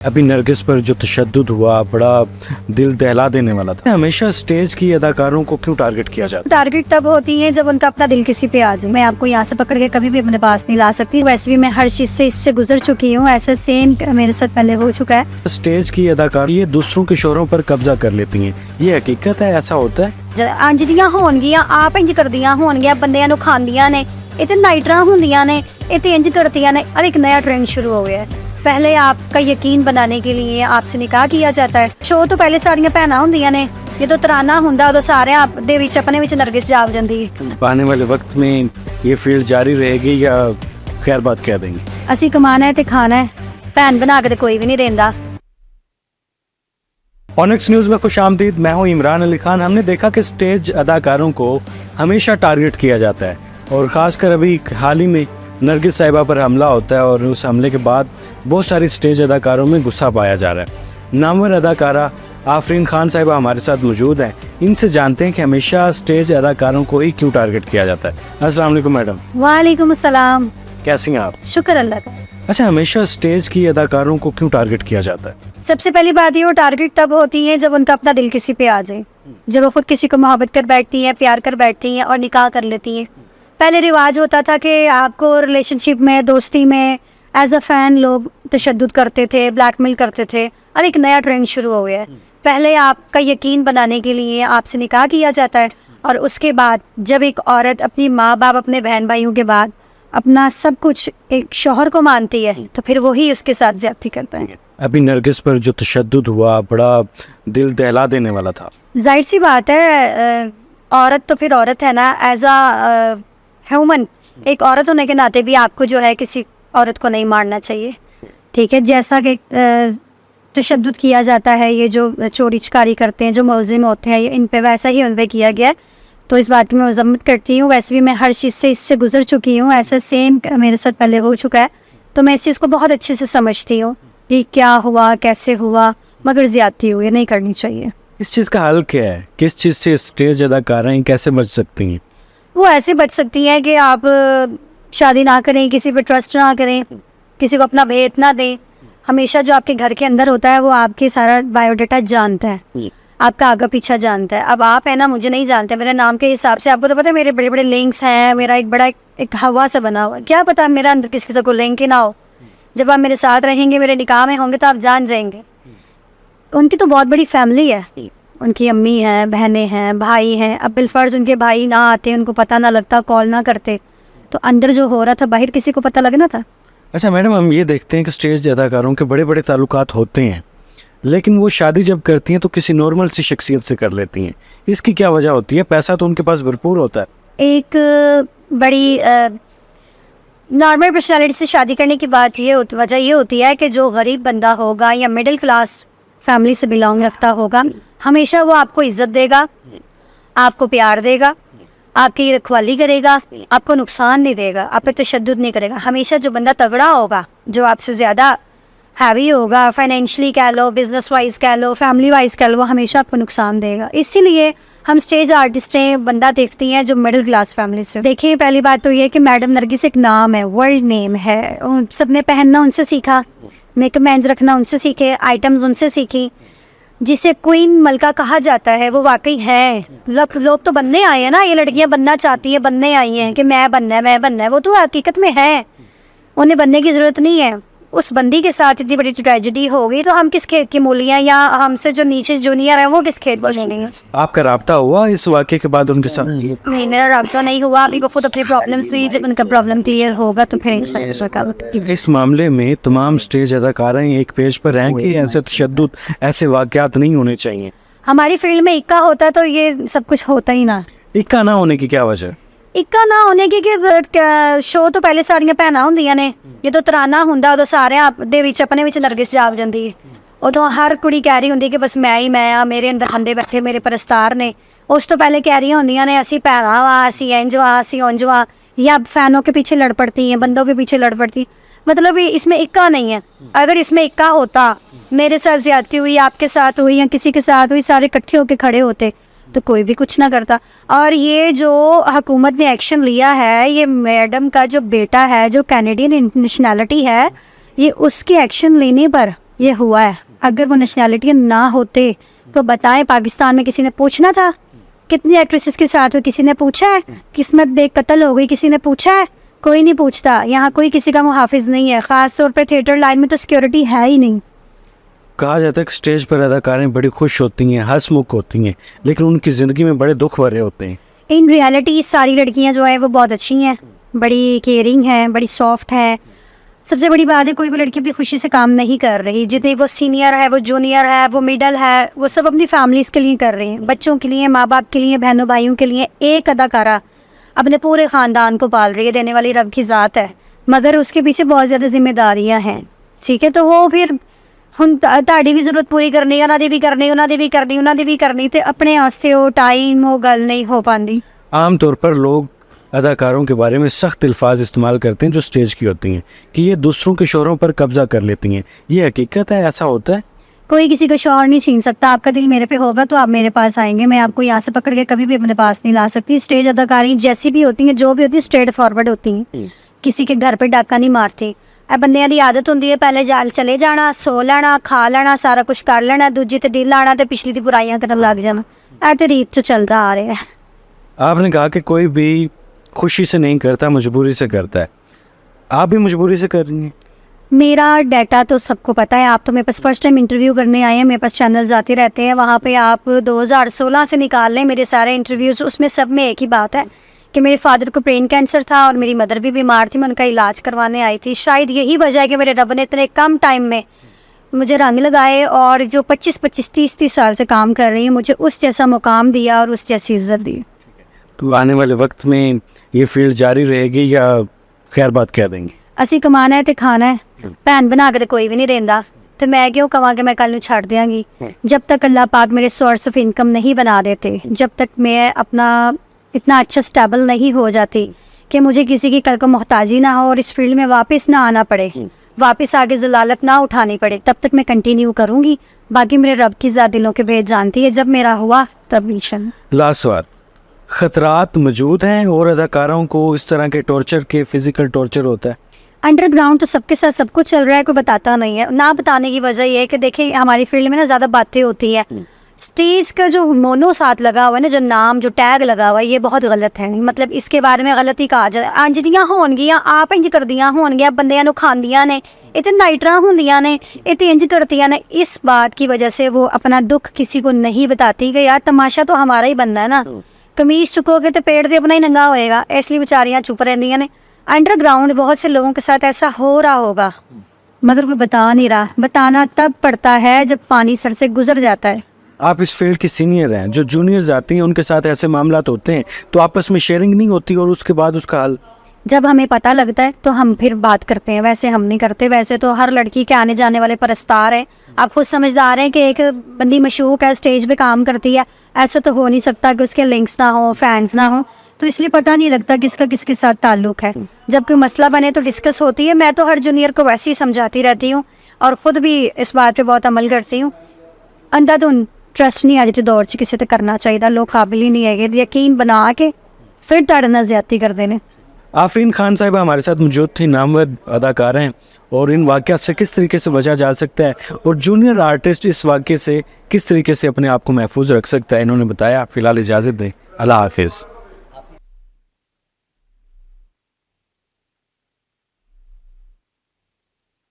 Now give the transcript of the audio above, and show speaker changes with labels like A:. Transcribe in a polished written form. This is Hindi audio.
A: अभी नरगिस पर जो तशद्दुद हुआ बड़ा दिल दहला देने वाला था। हमेशा स्टेज की अदाकारों को क्यों टारगेट किया जाता है?
B: टारगेट तब होती है जब उनका अपना दिल किसी पे आ जाए। मैं आपको यहाँ से पकड़ के कभी भी अपने पास नहीं ला सकती। वैसे भी मैं हर चीज से इससे गुजर चुकी हूँ। ऐसा सेम मेरे साथ पहले हो चुका है।
A: स्टेज की अदाकार ये दूसरों के शोरों पर कब्जा कर लेती हैं, ये हकीकत है, ऐसा होता है?
B: अंज दियां होणगियां आप इंज करदियां होणगियां बंदियां नूं खांदियां ने इते नाइटरां हुंदियां ने इते इंज करदियां ने। और एक नया ट्रेंड शुरू हो गया है। पहले आपका यकीन बनाने के लिए आपसे निकाह किया जाता है। शो तो पहले साड़ियां भैनां हुंदियां ने, जो तराना हुंदा उदों सारे आप दे विच अपने विच नरगिस जाग जांदी है।
A: आने वाले वक्त में ये फील्ड जारी रहेगी या खैर बात कह देंगे?
B: असीं कमाना है ते खाना है, भैन बना के ते कोई भी नहीं देंदा।
A: ऑनिक्स न्यूज में खुश आमदीद। मैं हूँ इमरान अली खान। हमने देखा कि स्टेज अदाकारों को हमेशा टारगेट किया जाता है और ख़ासकर अभी हाल ही में नरगिस साहिबा पर हमला होता है और उस हमले के बाद बहुत सारी स्टेज अदाकारों में गुस्सा पाया जा रहा है। नामवर अदाकारा आफरीन खान साहिबा हमारे साथ मौजूद हैं। इनसे जानते हैं कि हमेशा स्टेज अदाकारों को ही क्यों टारगेट किया जाता है। अस्सलाम वालेकुम मैडम।
B: वालेकुम अस्सलाम।
A: कैसी हैं आप?
B: शुक्र अल्लाह का।
A: अच्छा, हमेशा स्टेज की अदाकारों को क्यों टारगेट किया जाता है?
B: सबसे पहली बात ये, वो टारगेट तब होती है जब उनका अपना दिल किसी पे आ जाए। जब वो खुद किसी को मोहब्बत कर बैठती हैं, प्यार कर बैठती हैं और निकाह कर लेती हैं। पहले रिवाज होता था कि आपको रिलेशनशिप में, दोस्ती में एज अ फ़ैन लोग तशद्दुद करते थे, ब्लैकमेल करते थे। अब एक नया ट्रेंड शुरू हो गया है। पहले आपका यकीन बनाने के लिए आपसे निकाह किया जाता है और उसके बाद जब एक औरत अपनी माँ बाप, अपने बहन भाइयों के बाद अपना सब कुछ एक शौहर को मानती है तो फिर वही उसके साथ ज़्यादती करता है।
A: अभी नरगिस पर जो तशद्दुद हुआ बड़ा दिल दहला देने वाला था।
B: जाहिर सी बात है, औरत तो फिर औरत है ना। एज अ ह्यूमन, एक औरत होने के नाते भी आपको जो है किसी औरत को नहीं मारना चाहिए। ठीक है, जैसा कि तशद्दुद किया जाता है, ये जो चोरी चकारी करते हैं, जो मुलजिम होते हैं, इन पे वैसा ही उन पे किया गया है। तो इस बात की मैं मज़म्मत करती हूँ। वैसे भी मैं हर चीज़ से इससे गुजर चुकी हूँ। ऐसा सेम मेरे साथ पहले हो चुका है। तो मैं इस चीज़ को बहुत अच्छे से समझती हूँ कि क्या हुआ, कैसे हुआ, मगर ज़्यादती हुई नहीं करनी चाहिए।
A: इस चीज़ का हल क्या है? किस चीज़ से स्टेज अदाकाराएं कैसे बच सकती हैं?
B: वो ऐसे बच सकती हैं कि आप शादी ना करें, किसी पे ट्रस्ट ना करें, किसी को अपना भेद ना दें। हमेशा जो आपके घर के अंदर होता है वो आपके सारा बायोडाटा जानता है, आपका आगे पीछा जानता है। अब आप है ना, मुझे नहीं जानते, मेरे नाम के हिसाब से आपको तो पता है मेरे बड़े बड़े लिंक्स हैं। मेरा एक बड़ा एक हवा से बना हुआ है। क्या पता मेरा अंदर किसी से कोई लिंक ही ना हो। जब आप मेरे साथ रहेंगे, मेरे निकाह में होंगे तो आप जान जाएंगे। उनकी तो बहुत बड़ी फैमिली है। उनकी अम्मी हैं, बहनें हैं, भाई हैं। अब बिलफर्ज उनके भाई ना आते, उनको पता ना लगता, कॉल ना करते, तो अंदर जो हो रहा था बाहर किसी को पता लगना था?
A: अच्छा मैडम, हम ये देखते हैं कि स्टेज अदाकारों के बड़े बड़े ताल्लुकात होते हैं, लेकिन वो शादी जब करती हैं तो किसी नॉर्मल सी शख्सियत से कर लेती हैं। इसकी क्या वजह होती है? पैसा तो उनके पास भरपूर होता है।
B: एक बड़ी नॉर्मल पर्सनालिटी से शादी करने की बात ये वजह ये होती है कि जो गरीब बंदा होगा या मिडिल क्लास फैमिली से बिलोंग रखता होगा, हमेशा वो आपको इज्जत देगा, आपको प्यार देगा, आपकी रखवाली करेगा, आपको नुकसान नहीं देगा, आप पे तशद्दुद नहीं करेगा। हमेशा जो बंदा तगड़ा होगा, जो आपसे ज़्यादा हैवी होगा, फाइनेंशियली कह लो, बिजनेस वाइज कह लो, फैमिली वाइज कह लो, वो हमेशा आपको नुकसान देगा। इसीलिए हम स्टेज आर्टिस्टें बंदा देखती हैं जो मिडिल क्लास फैमिली से। देखिए, पहली बात तो ये कि मैडम नरगिस एक नाम है, वर्ल्ड नेम है। सबने पहनना उनसे सीखा, मेकअप मैन्स रखना उनसे सीखे, आइटम्स उनसे सीखी। जिसे क्वीन मलका कहा जाता है वो वाकई है। लोग तो बनने आए हैं ना, ये लड़कियां बनना चाहती हैं, बनने आई हैं कि मैं बनना है, मैं बनना है। वो तो हकीकत में है, उन्हें बनने की ज़रूरत नहीं है। उस बंदी के साथ इतनी बड़ी ट्रेजेडी हो गई तो हम किस खेत की मूलियाँ, या हमसे जो नीचे जूनियर है वो किस खेत बचेंगे?
A: आपका राब्ता हुआ इस वाक़े के बाद उनके साथ?
B: नहीं, मेरा राब्ता नहीं हुआ। अभी वो खुद अपनी प्रॉब्लम्स हुई, जब उनका प्रॉब्लम क्लियर होगा तो फिर
A: इस मामले में तमाम स्टेज अदाकाराएं एक पेज पर रहें कि ऐसे तशद्दुद, ऐसे वाक़यात नहीं होने चाहिए।
B: हमारी फील्ड में इक्का होता तो ये सब कुछ होता ही ना।
A: इक्का ना होने की क्या वजह?
B: इक्का ना होने की कि शो तो पहले साड़ियां भैनां हुंदियां ने, जो तो तराना हुंदा उदों सारे आप दे विच अपने विच नरगिस जाग जांदी है। उदों हर कुड़ी कह रही हुंदी कि बस मैं ही मैं आ, मेरे अंदर बंदे बैठे मेरे परस्तार ने। उस तो पहले कह रही होंदियां ने असी भैनां वा, असी इंज वा, असी उंज वा, या फैनों के पीछे लड़ पड़ती हैं, बंदों के पीछे लड़ पड़ती। मतलब इसमें इक्का नहीं है। अगर इसमें इक्का होता, मेरे साथ ज्यादती हुई, आपके साथ हुई या किसी के साथ हुई, सारे इकट्ठे होकर खड़े होते तो कोई भी कुछ ना करता। और ये जो हुकूमत ने एक्शन लिया है, ये मैडम का जो बेटा है जो कैनेडियन नेशनैलिटी है, ये उसके एक्शन लेने पर ये हुआ है। अगर वो नेशनैलिटी ना होते तो बताएं, पाकिस्तान में किसी ने पूछना था कितनी एक्ट्रेसेस के साथ हो, किसी ने पूछा है? किस्मत देख कत्ल हो गई, किसी ने पूछा है? कोई नहीं पूछता। यहाँ कोई किसी का मुहाफिज नहीं है, ख़ास तौर पे थिएटर लाइन में तो सिक्योरिटी है ही नहीं।
A: कहा जाता है कि स्टेज पर अदाकारें बड़ी खुश होती हैं, हंसमुख होती हैं, लेकिन उनकी ज़िंदगी में बड़े दुख भरे होते हैं।
B: इन रियलिटी सारी लड़कियाँ जो है वो बहुत अच्छी हैं, बड़ी केयरिंग हैं, बड़ी सॉफ्ट हैं। सबसे बड़ी बात है, कोई भी लड़की अपनी खुशी से काम नहीं कर रही। जितनी वो सीनियर है, वो जूनियर है, वो मिडल है, वो सब अपनी फैमिलीज़ के लिए कर रही हैं, बच्चों के लिए, माँ बाप के लिए, बहनों भाइयों के लिए। एक अदाकारा अपने पूरे ख़ानदान को पाल रही है, देने वाली रब की ज़ात है, मगर उसके पीछे बहुत ज़्यादा जिम्मेदारियाँ हैं। ठीक है, तो वो फिर ਹੁਣ ਤੁਹਾਡੀ ਵੀ ਜ਼ਰੂਰਤ ਪੂਰੀ ਕਰਨੀ ਹੈ, ਉਹਨਾਂ ਦੀ ਵੀ ਕਰਨੀ ਤੇ ਆਪਣੇ ਵਾਸਤੇ ਉਹ ਟਾਈਮ ਉਹ ਗੱਲ नहीं हो पाती।
A: आम तौर पर लोग अदाकारों के बारे में सख्त अल्फाज इस्तेमाल करते हैं जो स्टेज की होती हैं कि ये दूसरों के शोरों पर कब्जा कर लेती हैं। ये हकीकत है, ऐसा होता है?
B: कोई किसी का शौहर नहीं छीन सकता। आपका दिल मेरे पे होगा तो आप मेरे पास आएंगे, मैं आपको यहाँ से पकड़ के कभी भी अपने पास नहीं ला सकती। स्टेज अदाकारी जैसी भी होती हैं, जो भी होती है, स्ट्रेट फॉरवर्ड होती हैं, किसी के घर पे डाका नहीं मारती। बंदियां दी आदत होंदी है पहले चले जाना, सो लेना, खा लेना, सारा कुछ कर लेना, दूजी ते दिल आना ते पिछली दी बुराइयां करन लग जाना। ऐ ते रीत तो चलता आ रहा है।
A: आपने कहा कि कोई भी खुशी से नहीं करता, मजबूरी से करता है। आप भी मजबूरी से कर रही हैं?
B: मेरा डाटा तो सबको पता है। आप तो मेरे पास फर्स्ट टाइम इंटरव्यू करने आए हैं, मेरे पास चैनल्स आते रहते हैं, वहाँ पे आप 2016 से निकाल लें मेरे सारे इंटरव्यूज़, उसमें सब में एक ही बात है कि मेरे फादर को ब्रेन कैंसर था और मेरी मदर भी बीमार थी, मैं उनका इलाज करवाने आई थी। शायद यही वजह है कि मेरे रब ने इतने कम टाइम में मुझे रंग लगाए और जो 25-25, 30-30 साल से काम कर रही है, मुझे उस जैसा मुकाम दिया और उस जैसी इज्जत दी।
A: तो आने वाले वक्त में ये फील्ड जारी रहेगी या खैर बात कह देंगे?
B: असी कमाना है तो खाना है, भैन बना के तो कोई भी नहीं देंदा, तो मैं क्यों कहा कि मैं कल नूं छड़ देंगी। जब तक अल्लाह पाक मेरे सोर्स ऑफ इनकम नहीं बना देते, जब तक मैं अपना इतना अच्छा स्टेबल नहीं हो जाती कि मुझे किसी की कल को मोहताजी ना हो और इस फील्ड में वापस ना आना पड़े, वापस आगे ज़लालत ना उठानी पड़े, तब तक मैं कंटिन्यू करूँगी। बाकी मेरे रब की ज़ात दिलों के भेद जानती है, जब मेरा हुआ तब इंशाअल्लाह।
A: लास्ट सवाल, ख़तरात मौजूद हैं और अदाकारों को इस तरह के टॉर्चर के फिज़िकल टॉर्चर होता है?
B: अंडरग्राउंड तो सबके साथ सब कुछ चल रहा है, कोई बताता नहीं है। ना बताने की वजह ये है कि देखिए हमारी फील्ड में ना ज़्यादा बातें होती है। स्टेज का जो मोनो साथ लगा हुआ है ना, जो नाम, जो टैग लगा हुआ है, ये बहुत गलत है। मतलब इसके बारे में गलत ही कहा जाए। अंज दियाँ होनगियाँ, आप इंज करदियाँ होनगियाँ, बंदियां नूं खांदियां ने, ये तो नाइटरां होंदियां ने, ये तो इंज करदियां ने। इस बात की वजह से वो अपना दुख किसी को नहीं बताती कि यार तमाशा तो हमारा ही बनना है ना, कमीज चुकोगे तो पेड़ से अपना ही नंगा होएगा, इसलिए बेचारियाँ चुप रहंदियां ने। अंडरग्राउंड बहुत से लोगों के साथ ऐसा हो रहा होगा, मगर कोई बता नहीं रहा। बताना तब पड़ता है जब पानी सर से गुजर जाता है।
A: आप इस फील्ड की सीनियर हैं, जो जूनियर्स आती हैं उनके साथ ऐसे मामला होते हैं, तो आपस में शेयरिंग नहीं होती और उसके बाद उसका हल?
B: जब हमें पता लगता है तो हम फिर बात करते हैं, वैसे हम नहीं करते। वैसे तो हर लड़की के आने जाने वाले परस्तार हैं। आप खुद समझदार हैं कि एक बंदी मशहूक है, स्टेज पे काम करती है, ऐसा तो हो नहीं सकता कि उसके लिंक्स ना हो, फैंस ना हो, तो इसलिए पता नहीं लगता किसका किसके साथ ताल्लुक़ है। जब कोई मसला बने तो डिस्कस होती है। मैं तो हर जूनियर को वैसे ही समझाती रहती हूँ और ख़ुद भी इस बात पे बहुत अमल करती हूँ। अंधाधुन ट्रस्ट नहीं अज के दौर च किसी ते करना चाहिए, लोग काबिल ही नहीं है। यकीन बना के फिर तुहाडे नाल ज़्यादती करते हैं।
A: आफरीन खान साहिबा हमारे साथ मौजूद थी, नामवर अदाकार हैं, और इन वाक़यात से किस तरीके से बचा जा सकता है और जूनियर आर्टिस्ट इस वाक़े से किस तरीके से अपने आप को महफूज रख सकता है, इन्होंने बताया। फ़िलहाल इजाज़त दें, अल्लाह हाफिज़।